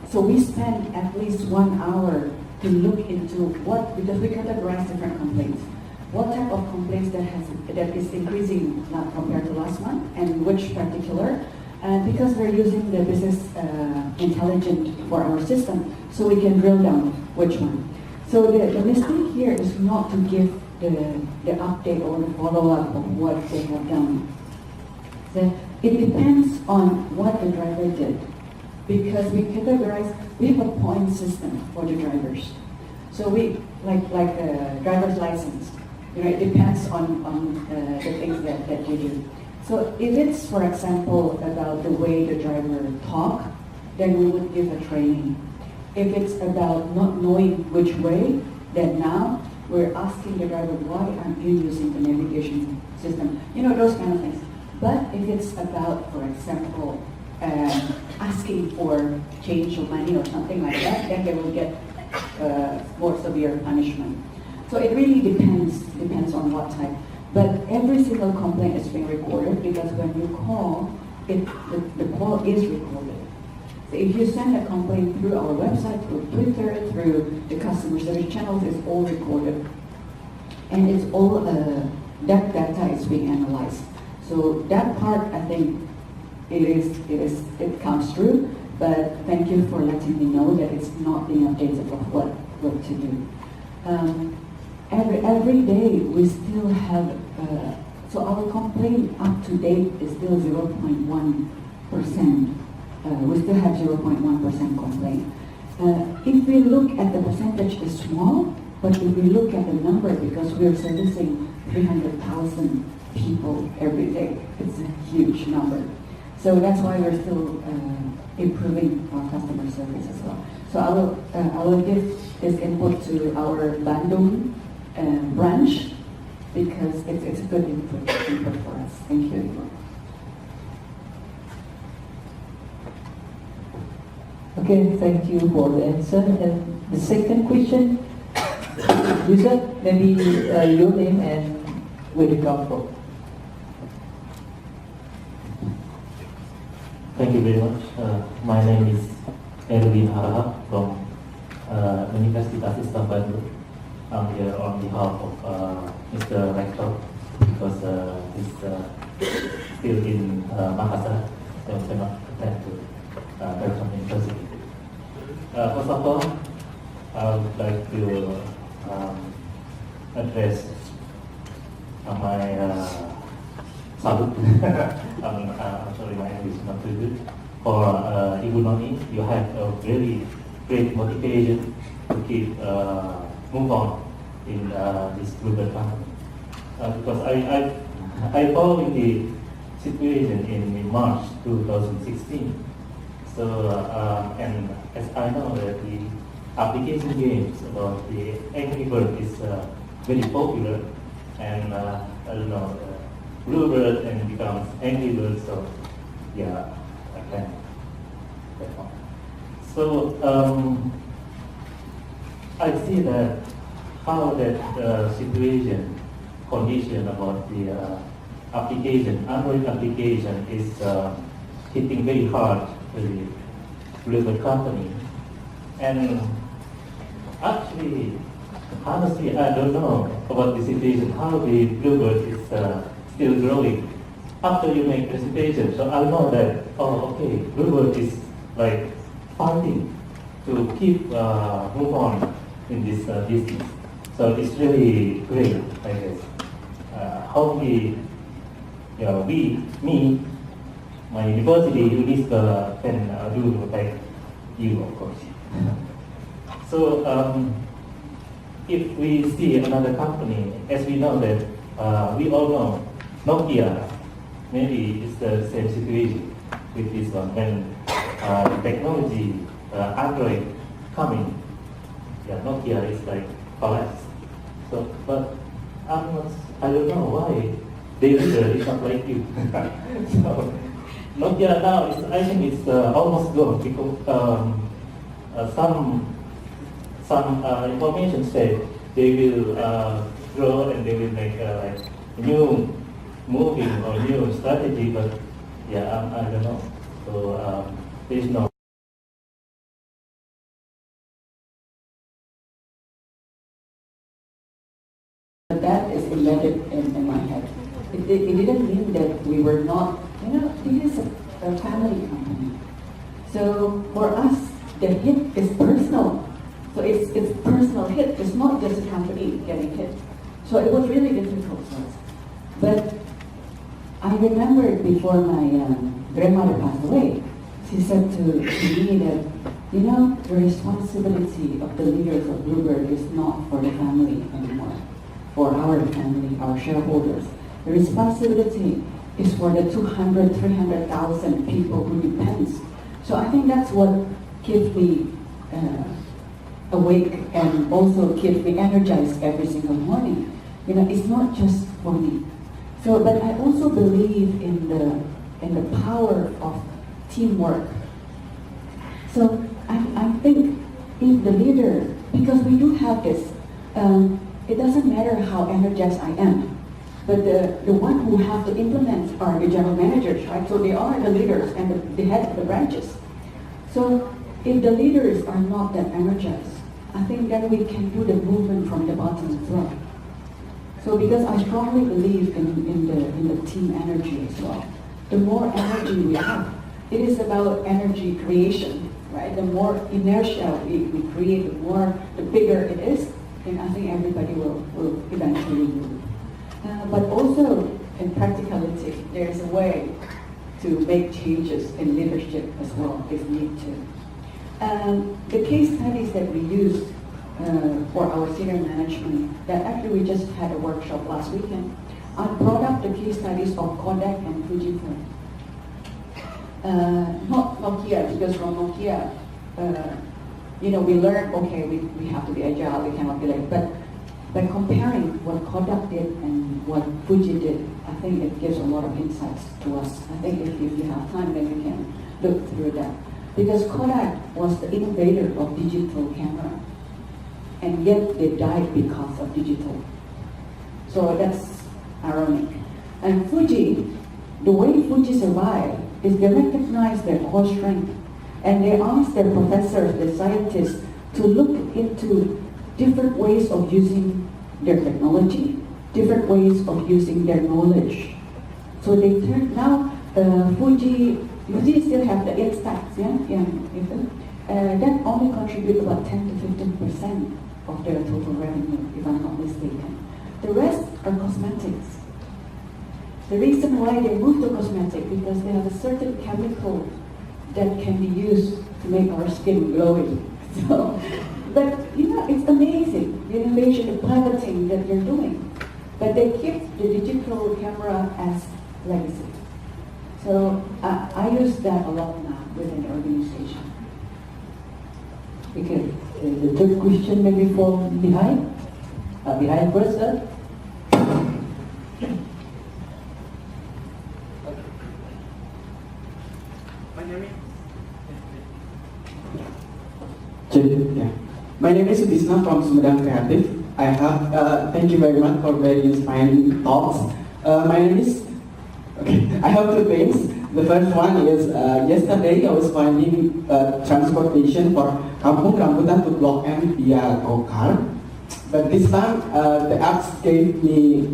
so we spend at least 1 hour to look into because we categorize different complaints. What type of complaints that is increasing not compared to last month, and which particular, because we're using the business intelligence for our system, so we can drill down which one. So the mistake here is not to give the update or the follow-up of what they have done. So it depends on what the driver did, because we have a point system for the drivers. So we, like a driver's license, it depends on the things that you do. So if it's, for example, about the way the driver talk, then we would give a training. If it's about not knowing which way, then now we're asking the driver, why aren't you using the navigation system? Those kind of things. But if it's about, for example, asking for change of money or something like that, then they will get more severe punishment. So it really depends on what type. But every single complaint is being recorded, because when you call, the call is recorded. So if you send a complaint through our website, through Twitter, through the customer service channels, it's all recorded. And it's all, that data is being analyzed. So that part, I think, it comes through, but thank you for letting me know that it's not being updated of what to do. Every day we still have, so our complaint up to date is still 0.1%. We still have 0.1% complaint. If we look at the percentage, it's small, but if we look at the number, because we're servicing 300,000 people every day, it's a huge number. So that's why we're still improving our customer service as well. So I will give this input to our Bandung branch, because it's a good input for us. Thank you. Okay, thank you for the answer. And the second question, user, maybe your name and where you come from. Thank you very much. My name is Erwin Harahap from Universitas Islam Bandung. I'm here on behalf of Mr. Rector, because he's still in Makassar, so cannot attend to Telekomunikasi. First of all, I would like to address my salute. I'm sorry, my English is not too good. For Ibu Noni, you have a very great motivation to keep move on in this global company. Because I followed the situation in March 2016. So, and as I know that the application games about the Angry Bird is very popular, and I don't know, Bluebird and becomes Angry Bird, so yeah, I can. So, I see that how that situation, condition about the application, Android application is hitting very hard to the Bluebird company. And actually, honestly, I don't know about the situation, how the Bluebird is still growing. After you make presentation, so I know that, oh, okay, Bluebird is like fighting to keep move on in this business. So it's really great, I guess. How me, my university, UNESCO can do like you, of course. So if we see another company, as we know that, we all know Nokia, maybe it's the same situation with this one. When technology, Android coming, yeah, Nokia is like collapsed. So, but I don't know why they is not like you. So Nokia now is, I think it's almost gone, because some information said they will grow and they will make like new moving or new strategy, but yeah, I don't know. So there's no. That is embedded in my head. It didn't mean that we were not, this is a family company. So for us, the hit is personal. So it's personal hit. It's not just a company getting hit. So it was really difficult for us. But I remembered before my grandmother passed away, she said to me that, you know, the responsibility of the leaders of Bluebird is not for the family anymore, for our family, our shareholders. The responsibility is for the 200, 300,000 people who depends. So I think that's what keeps me awake and also keeps me energized every single morning. You know, it's not just for me. So, but I also believe in the power of teamwork. So I think if the leader, because we do have this, it doesn't matter how energized I am, but the one who have to implement are the general managers, right? So they are the leaders and the head of the branches. So if the leaders are not that energized, I think then we can do the movement from the bottom as well. So because I strongly believe in the team energy as well. The more energy we have, it is about energy creation, right? The more inertia we create, the bigger it is, then I think everybody will eventually move. But also in practicality, there is a way to make changes in leadership as well if need to. The case studies that we use for our senior management, that actually we just had a workshop last weekend, I brought up the case studies of Kodak and Fujifilm. Not Nokia, because from Nokia, we learned, okay, we have to be agile, we cannot be late. But by comparing what Kodak did and what Fuji did, I think it gives a lot of insights to us. I think if you have time, then you can look through that. Because Kodak was the innovator of digital camera, and yet they died because of digital. So that's ironic. And Fuji, the way Fuji survived is they recognized their core strength, and they asked their professors, their scientists, to look into different ways of using their technology, different ways of using their knowledge. So they turned now, Fuji still have the Instax, that only contribute about 10 to 15% of their total revenue, if I'm not mistaken. The rest are cosmetics. The reason why they moved to cosmetic because they have a certain chemical that can be used to make our skin glowing. So, but it's amazing the innovation, the piloting that they're doing. But they keep the digital camera as legacy. So I use that a lot now within the organization. Okay, the third question maybe from behind. Behind first, sir. My name is Sudisna from Sumedang Kreatif. I have, thank you very much for very inspiring talks. I have two things. The first one is, yesterday I was finding transportation for Kampung Rambutan to Block M via go-kart. But this time, the apps gave me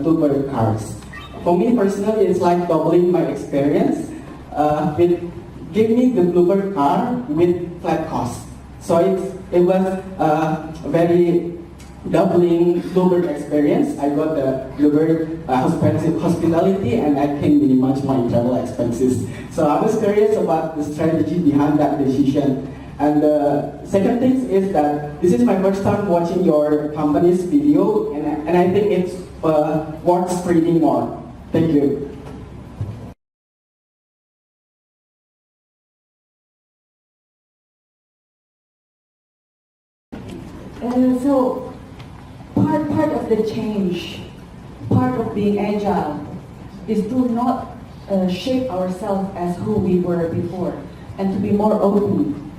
Bluebird cars. For me personally, it's like doubling my experience. It gave me the Bluebird car with flat cost. So it was very doubling Bluebird experience. I got the Bluebird hospitality, and I can minimize my travel expenses. So I was curious about the strategy behind that decision. And the second thing is that this is my first time watching your company's video, and I think it's worth spreading more. Thank you. So part of the change, part of being agile, is to not shape ourselves as who we were before, and to be more open.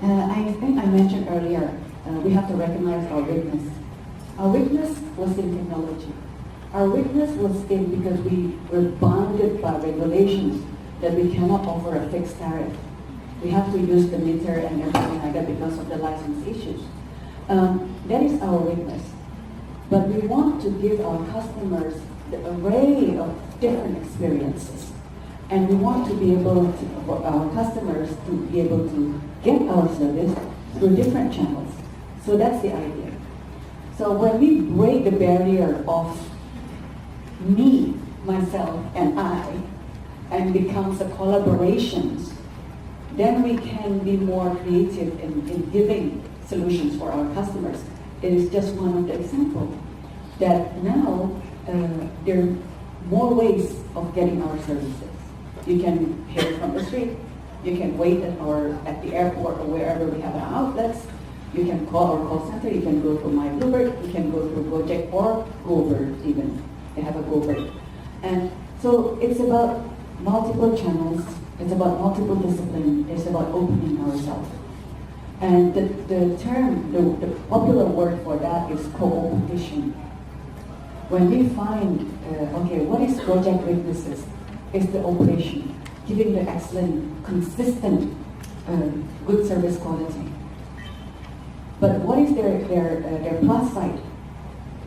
I think I mentioned earlier, we have to recognize our weakness. Our weakness was in technology. Our weakness was in because we were bounded by regulations that we cannot offer a fixed tariff. We have to use the meter and everything like that because of the license issues. That is our weakness. But we want to give our customers the array of different experiences. And we want to be able to, for our customers to be able to get our service through different channels. So that's the idea. So when we break the barrier of me, myself, and I, and becomes a collaboration, then we can be more creative in giving solutions for our customers. It is just one of the examples that now there are more ways of getting our services. You can hear it from the street. You can wait at the airport or wherever we have our outlets. You can call our call center. You can go to My Bluebird. You can go to Gojek or GoBird even. They have a GoBird. And so it's about multiple channels. It's about multiple disciplines. It's about opening ourselves. And the term, the popular word for that is cooperation. When we find, okay, what is project weaknesses? It's the operation, giving the excellent, consistent, good service quality. But what is their plus side?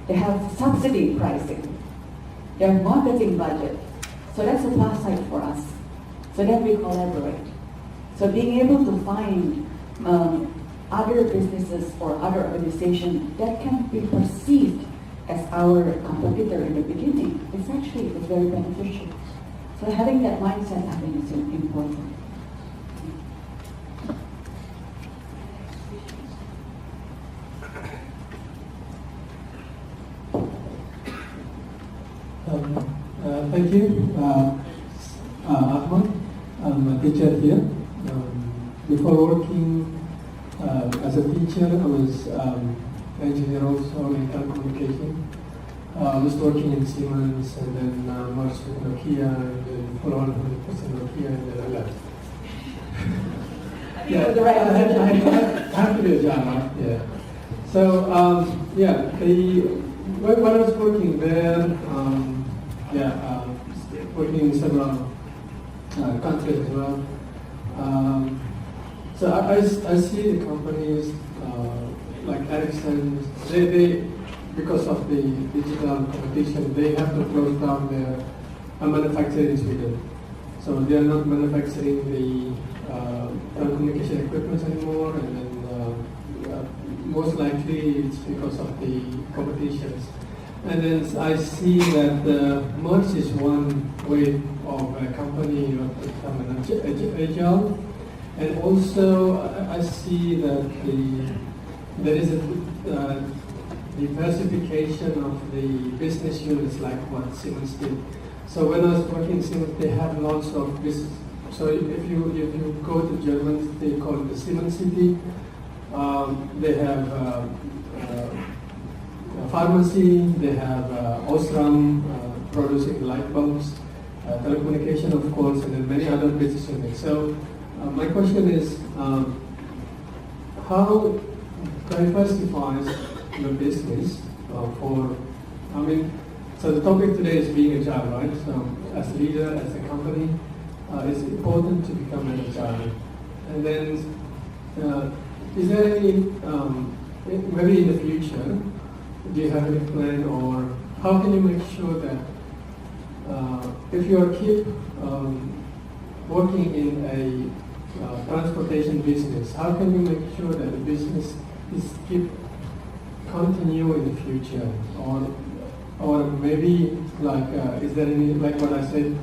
They have subsidy pricing. They have marketing budget. So that's a plus side for us. So then we collaborate. So being able to find other businesses or other organizations that can be perceived as our competitor in the beginning, it's very beneficial. So having that mindset, I think, is important. Thank you, Ahmad. I'm a teacher here. Before working as a teacher, I was engineer also in telecommunication. I was working in Siemens and then merged with Nokia and then full on 100% Nokia and then I left. I have to be a Java, yeah. So, when I was working there, working in several countries as well. So I see the companies like Ericsson, they because of the digital competition, they have to close down their manufacturing in Sweden. So they are not manufacturing the telecommunication equipment anymore, and then most likely it's because of the competitions. And then I see that merge is one way of a company to become agile. And also I see that there is a diversification of the business units like what Siemens did. So when I was working in Siemens, they have lots of business. So if you go to Germany, they call it the Siemens City. They have pharmacy, they have Osram producing light bulbs, telecommunication of course, and then many other business units. So my question is, how diversifies the business so the topic today is being agile, right? So as a leader, as a company, it's important to become an agile. And then, is there any, maybe in the future, do you have any plan, or how can you make sure that if you keep working in a transportation business, how can you make sure that the business is continue in the future, or maybe like is there any, like what I said,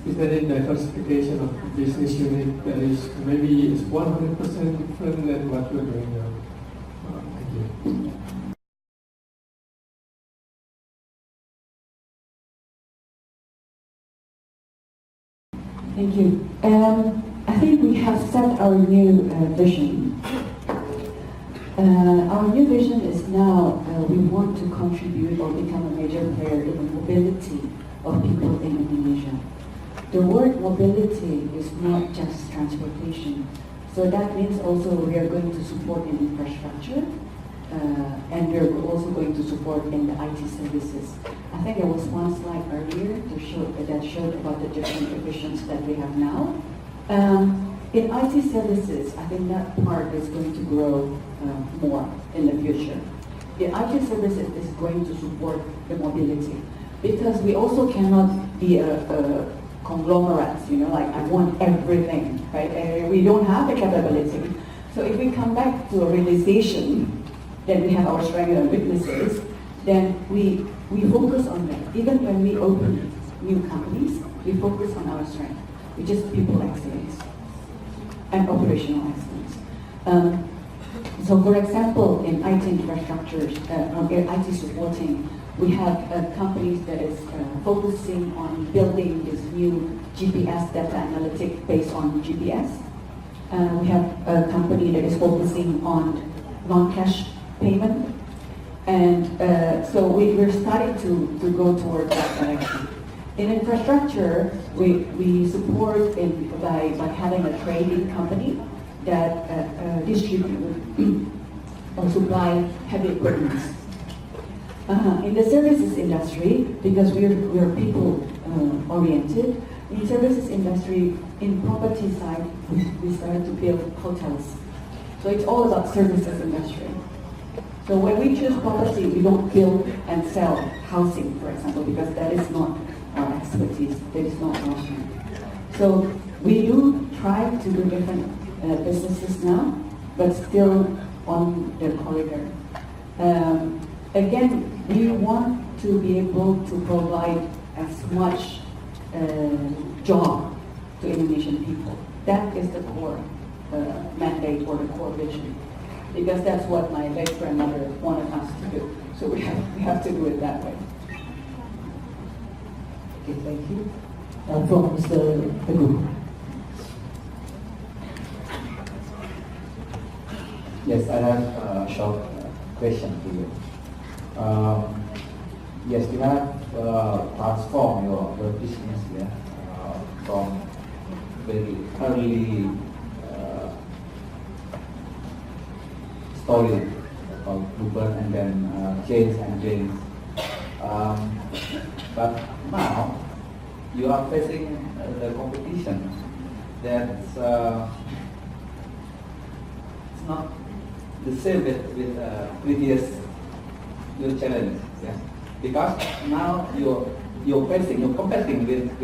is there any diversification of business unit that is maybe is 100% different than what you're doing now? Thank you. Thank you. I think we have set our new vision. Our new vision is now we want to contribute or become a major player in the mobility of people in Indonesia. The word mobility is not just transportation. So that means also we are going to support in infrastructure, and we're also going to support in the IT services. I think there was one slide earlier that showed about the different divisions that we have now. In IT services, I think that part is going to grow more in the future. The IT services is going to support the mobility, because we also cannot be a conglomerate, like I want everything, right? We don't have the capability. So if we come back to a realization that we have our strengths and weaknesses, then we focus on that. Even when we open new companies, we focus on our strength, which is people excellence and operational excellence. So for example, in IT infrastructures, or IT supporting, we have companies that is focusing on building this new GPS data analytic based on GPS. We have a company that is focusing on non-cash payment. And so we're starting to go toward that direction. In infrastructure, we support by having a trading company that distribute or supply heavy equipment. In the services industry, because we're people oriented, in services industry, in property side, we started to build hotels. So it's all about services industry. So when we choose property, we don't build and sell housing, for example, because that is not our expertise, that is not our strength. So we do try to do different businesses now, but still on the corridor. Again, we want to be able to provide as much job to Indonesian people. That is the core mandate or the core vision, because that's what my late grandmother wanted us to do. So we have to do it that way. Okay, thank you. From Mr. Teguh. Yes, I have a short question to you. Yes, you have transformed your business from very early story about Bluebird and then change and change. But now you are facing the competition that's it's not the same with previous your challenges, yeah? Because now you're competing with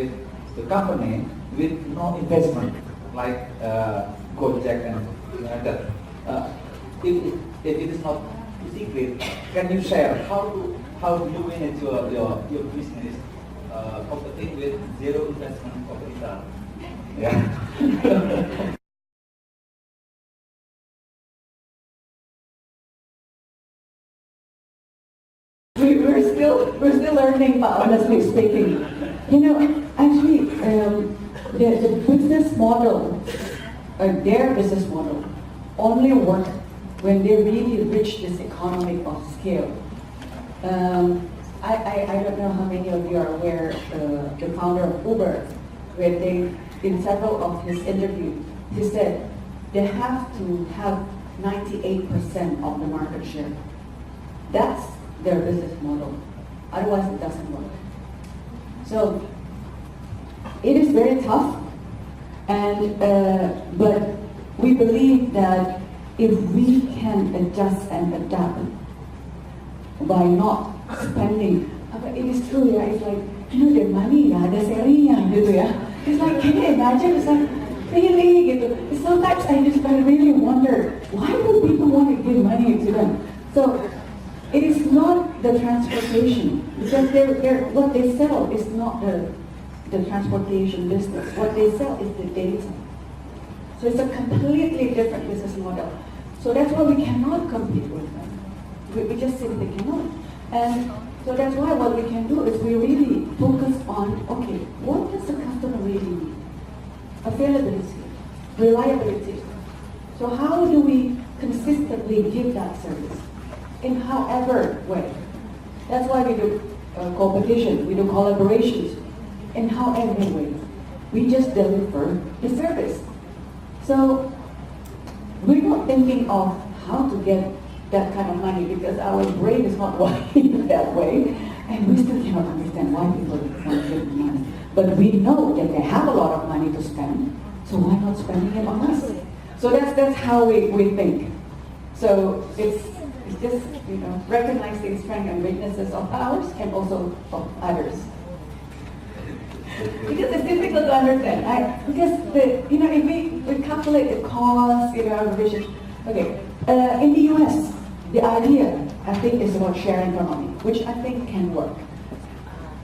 the company with no investment like Gojek and that. If it is not secret, can you share how do you manage your business competing with zero investment competitor? Yeah. We're still learning, but honestly speaking, actually, the business model, their business model, only work when they really reach this economy of scale. I don't know how many of you are aware, the founder of Uber, where in several of his interviews, he said they have to have 98% of the market share. That's their business model. Otherwise, it doesn't work. So it is very tough, and but we believe that if we can adjust and adapt by not spending, it is true, yeah. It's like the money, ada serinya, gitu ya. It's like, can you imagine? It's like really, gitu. Sometimes I really wonder why do people want to give money to them? So it is not the transportation, because what they sell is not the transportation business. What they sell is the data. So it's a completely different business model. So that's why we cannot compete with them. We just simply cannot. And so that's why what we can do is we really focus on, okay, what does the customer really need? Availability, reliability. So how do we consistently give that service? In however way. That's why we do competition, we do collaborations, in however way. We just deliver the service. So we're not thinking of how to get that kind of money, because our brain is not wired that way, and we still cannot understand why people want to give money. But we know that they have a lot of money to spend, so why not spending it on us? So that's how we think. So it's just recognizing strengths and weaknesses of ours and also of others. Because it's difficult to understand. Because if we calculate the cost, our vision. Okay, in the US, the idea I think is about sharing economy, which I think can work.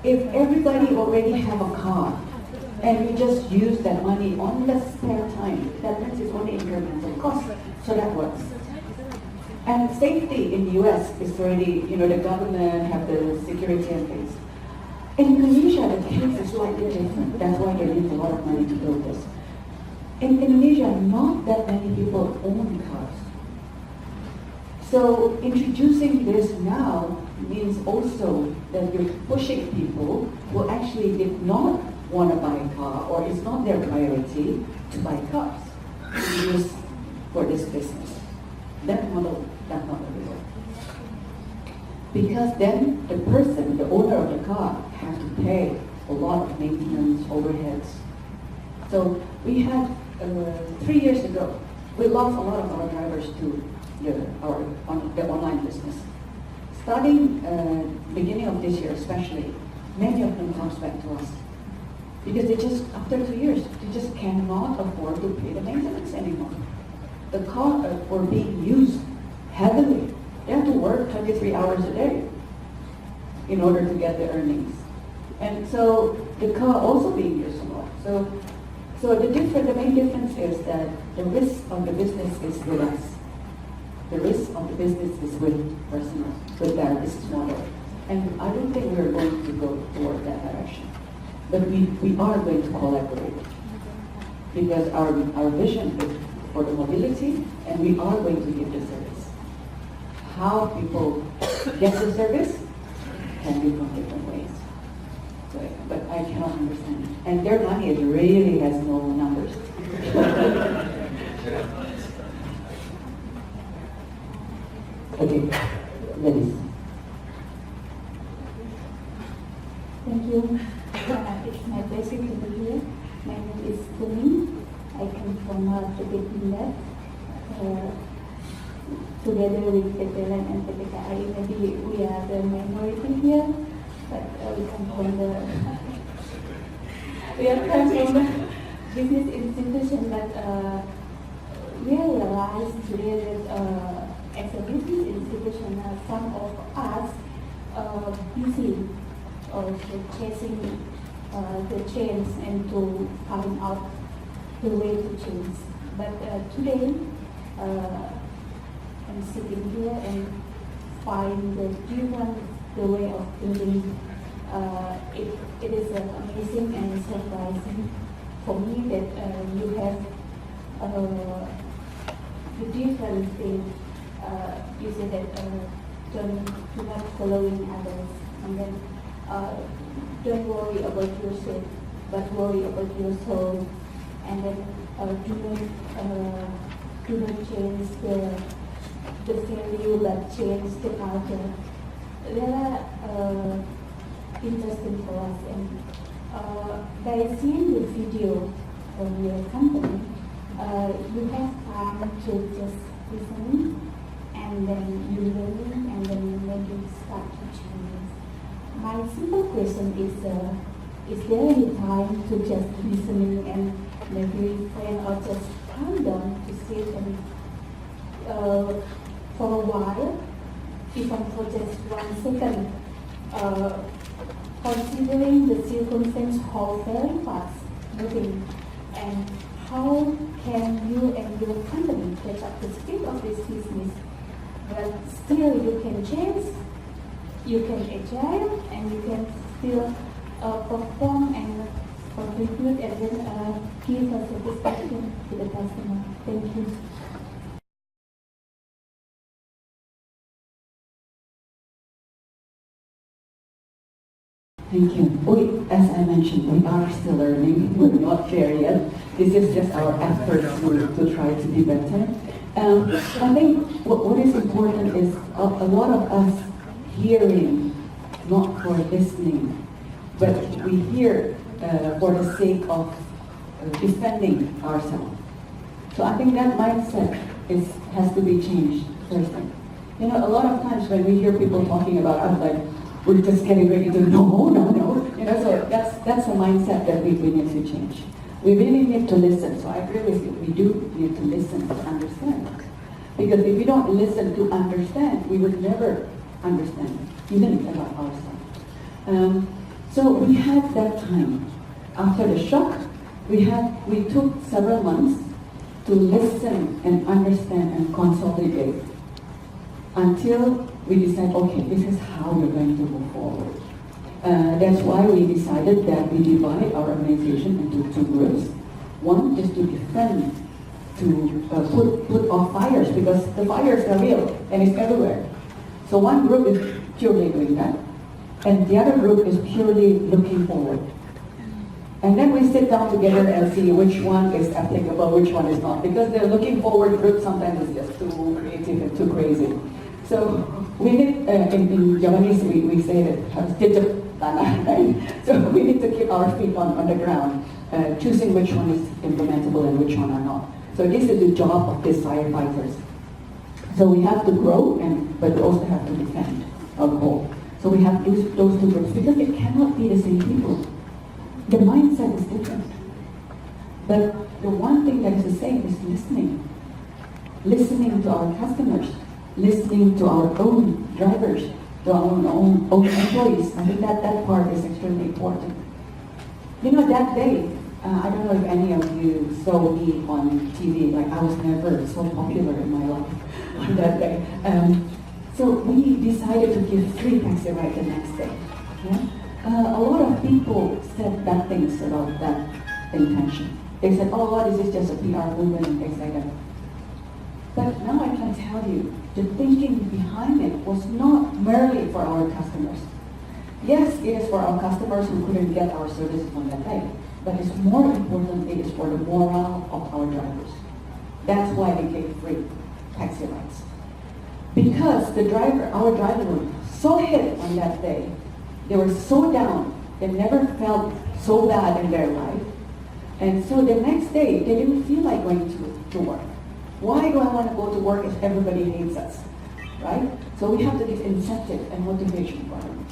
If everybody already have a car, and we just use that money on the spare time, that means it's only incremental cost, so that works. And safety in the US is already, the government have the security in place. In Indonesia, the case is slightly different. That's why they need a lot of money to build this. In Indonesia, not that many people own cars. So introducing this now means also that you're pushing people who actually did not want to buy a car or it's not their priority to buy cars to use for this business. That model does not really work. Because then the person, the owner of the car, have to pay a lot of maintenance overheads. So we had 3 years ago, we lost a lot of our drivers to the online business. Starting beginning of this year especially, many of them comes back to us. Because they just, after 2 years, they just cannot afford to pay the maintenance anymore. The car were being used heavily. They have to work 23 hours a day in order to get the earnings. And so the car also being used a lot. So the main difference is that the risk of the business is with us. The risk of the business is with personal, with their business model. And I don't think we're going to go toward that direction. But we are going to collaborate. Because our vision is for the mobility, and we are going to give the service. How people get the service can be from different ways. But I cannot understand. And their money really has no numbers. Okay, ladies. Thank you. It's my pleasure to be here. My name is Noni. I come from Tokong. Together with PTLN and PTKI, maybe we are the minority here, but we come from the business institution. But we realize today that as a business institution, some of us are busy chasing the change and to find out the way to change. But today, I'm sitting here and find the way of thinking. It is amazing and surprising for me that you have the different thing. You say that do not following others, and then don't worry about yourself, but worry about your soul, and then do not change the value, but change the culture. They are interesting for us, and by seeing the video from your company, you have time to just listen, and then you learn, and then maybe start to change. My simple question is there any time to just listening and maybe friend or just calm down to sit and for a while, even for just 1 second, considering the circumstance how very fast moving, and how can you and your company catch up the speed of this business, but still you can change, you can agile, and you can still perform and contribute and then give a satisfaction to the customer. Thank you. Thank you. As I mentioned, we are still learning. We're not there yet. This is just our effort to try to be better. I think what is important is a lot of us hearing, not for listening, but we hear for the sake of defending ourselves. So I think that mindset has to be changed first. A lot of times when we hear people talking about us, like, we're just getting ready to no. So That's the mindset that we need to change. We really need to listen. So I agree with you. We do need to listen to understand. Because if we don't listen to understand, we would never understand, even about ourselves. So we had that time. After the shock, we took several months to listen and understand and consolidate until we decide, okay, this is how we're going to move forward. That's why we decided that we divide our organization into two groups. One is to defend, to put off fires, because the fires are real and it's everywhere. So one group is purely doing that, and the other group is purely looking forward. And then we sit down together and see which one is applicable, which one is not, because the looking forward group sometimes is just too creative and too crazy. So we need, in Japanese we say that, right? So we need to keep our feet on the ground, choosing which one is implementable and which one are not. So this is the job of these firefighters. So we have to grow, but we also have to defend our goal. So we have those two groups, because it cannot be the same people. The mindset is different. But the one thing that is the same is listening. Listening to our customers, listening to our own drivers, to our own employees. I think that part is extremely important. You know, that day, I don't know if any of you saw me on TV, like I was never so popular in my life on that day. So we decided to give free taxi ride the next day. Yeah? A lot of people said bad things about that intention. They said, oh, this is just a PR movement and things like that. But now I can tell you, the thinking behind it was not merely for our customers. Yes, it is for our customers who couldn't get our services on that day, but it's more important, it is for the morale of our drivers. That's why we gave free taxi rides. Because our driver was so hit on that day, they were so down, they never felt so bad in their life. And so the next day, they didn't feel like going to work. Why do I want to go to work if everybody hates us, right? So we have to give incentive and motivation for them.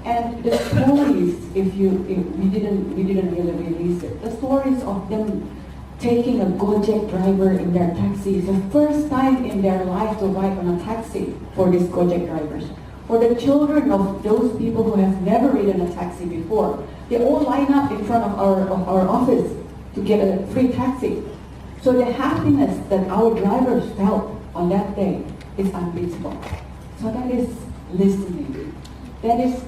And the stories, if we didn't really release it, the stories of them taking a Gojek driver in their taxi is the first time in their life to ride on a taxi for these Gojek drivers. For the children of those people who have never ridden a taxi before, they all line up in front of our office to get a free taxi. So the happiness that our drivers felt on that day is unbeatable. So that is listening. That is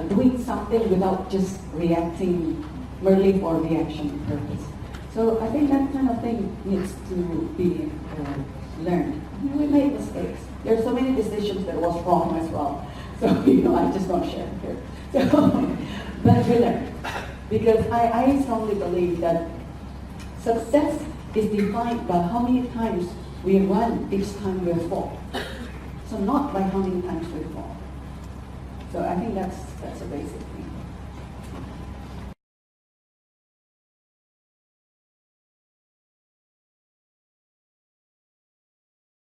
doing something without just reacting merely for reaction purpose. So I think that kind of thing needs to be learned. We made mistakes. There are so many decisions that was wrong as well. So I just don't share here. So, but we learned. Because I strongly believe that success is defined by how many times we run each time we fall. So not by how many times we fall. So I think that's a basic thing.